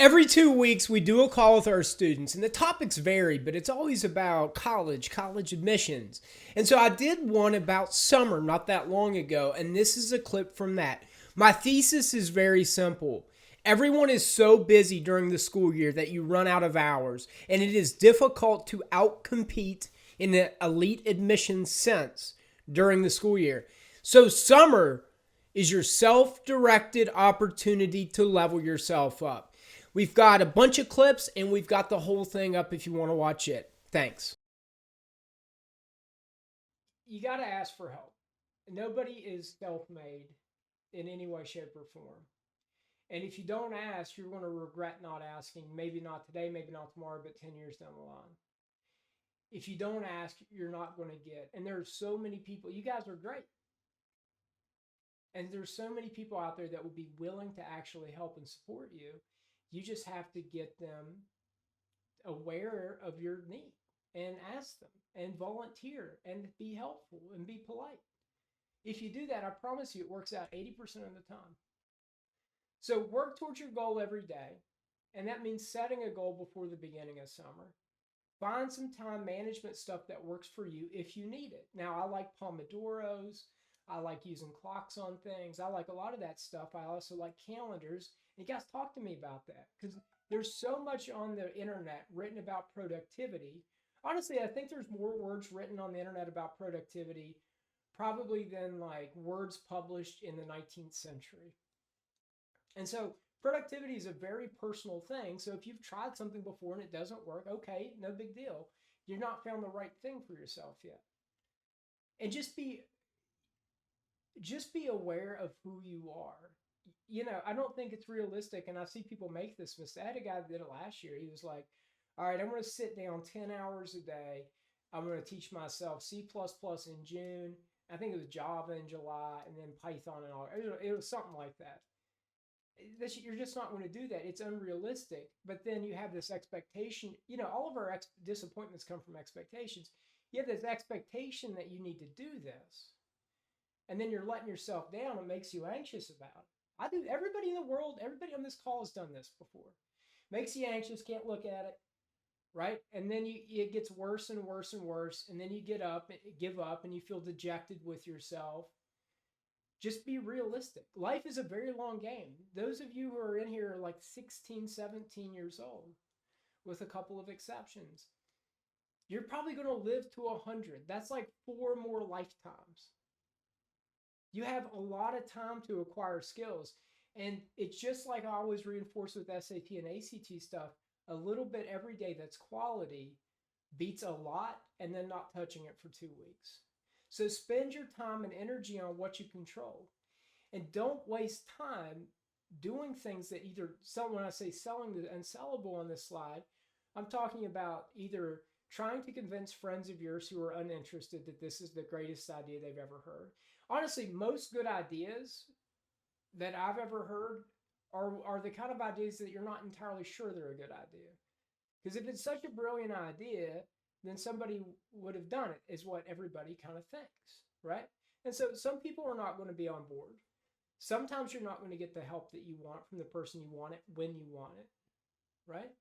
Every 2 weeks, we do a call with our students, and the topics vary, but it's always about college admissions. And so I did one about summer not that long ago, and this is a clip from that. My thesis is very simple. Everyone is so busy during the school year that you run out of hours, and it is difficult to outcompete in the elite admission sense during the school year. So, summer is your self directed opportunity to level yourself up. We've got a bunch of clips and we've got the whole thing up if you want to watch it. Thanks. You got to ask for help. Nobody is self made in any way, shape, or form. And if you don't ask, you're going to regret not asking. Maybe not today, maybe not tomorrow, but 10 years down the line. If you don't ask, you're not going to get. And there are so many people. You guys are great. And there's so many people out there that would be willing to actually help and support you. You just have to get them aware of your need and ask them and volunteer and be helpful and be polite. If you do that, I promise you it works out 80% of the time. So work towards your goal every day. And that means setting a goal before the beginning of summer. Find some time management stuff that works for you if you need it. Now, I like Pomodoros. I like using clocks on things. I like a lot of that stuff. I also like calendars. And you guys talk to me about that because there's so much on the internet written about productivity. Honestly, I think there's more words written on the internet about productivity probably than like words published in the 19th century. And so productivity is a very personal thing. So if you've tried something before and it doesn't work, okay, no big deal. You're not found the right thing for yourself yet. And just be aware of who you are. I don't think it's realistic. And I see people make this mistake. I had a guy that did it last year. He was like, all right, I'm going to sit down 10 hours a day. I'm going to teach myself C++ in June. I think it was Java in July and then Python and all. It was something like that. You're just not going to do that. It's unrealistic. But then you have this expectation. All of our disappointments come from expectations. You have this expectation that you need to do this. And then you're letting yourself down. It makes you anxious about it. I do. Everybody in the world, everybody on this call has done this before. Makes you anxious, can't look at it, right? And then it gets worse and worse and worse. And then you give up, and you feel dejected with yourself. Just be realistic. Life is a very long game. Those of you who are in here are like 16, 17 years old, with a couple of exceptions. You're probably going to live to 100. That's like 4 more lifetimes. You have a lot of time to acquire skills. And it's just like I always reinforce with SAT and ACT stuff, a little bit every day that's quality beats a lot and then not touching it for 2 weeks. So spend your time and energy on what you control. And don't waste time doing things that either when I say selling the unsellable on this slide, I'm talking about either trying to convince friends of yours who are uninterested that this is the greatest idea they've ever heard. Honestly, most good ideas that I've ever heard are the kind of ideas that you're not entirely sure they're a good idea. Because if it's such a brilliant idea, then somebody would have done it, is what everybody kind of thinks, right? And so some people are not going to be on board. Sometimes you're not going to get the help that you want from the person you want it when you want it, right?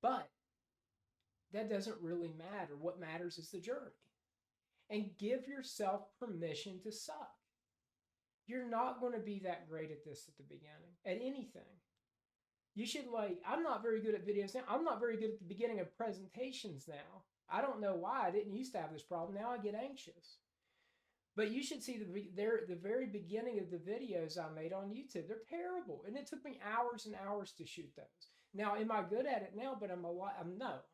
But that doesn't really matter. What matters is the journey. And give yourself permission to suck. You're not going to be that great at this at the beginning, at anything. You should I'm not very good at videos now. I'm not very good at the beginning of presentations now. I don't know why. I didn't used to have this problem. Now I get anxious. But you should see the very beginning of the videos I made on YouTube. They're terrible. And it took me hours and hours to shoot those. Now, am I good at it now? But I'm not.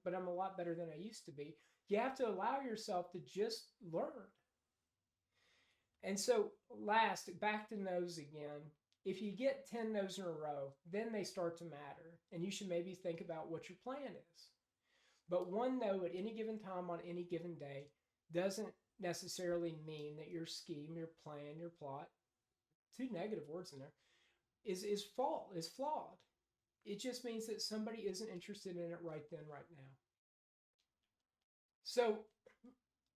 But I'm a lot better than I used to be. You have to allow yourself to just learn. And so back to no's again. If you get 10 no's in a row, then they start to matter. And you should maybe think about what your plan is. But one no at any given time on any given day doesn't necessarily mean that your scheme, your plan, your plot, 2 negative words in there, is flawed. It just means that somebody isn't interested in it right then, right now. So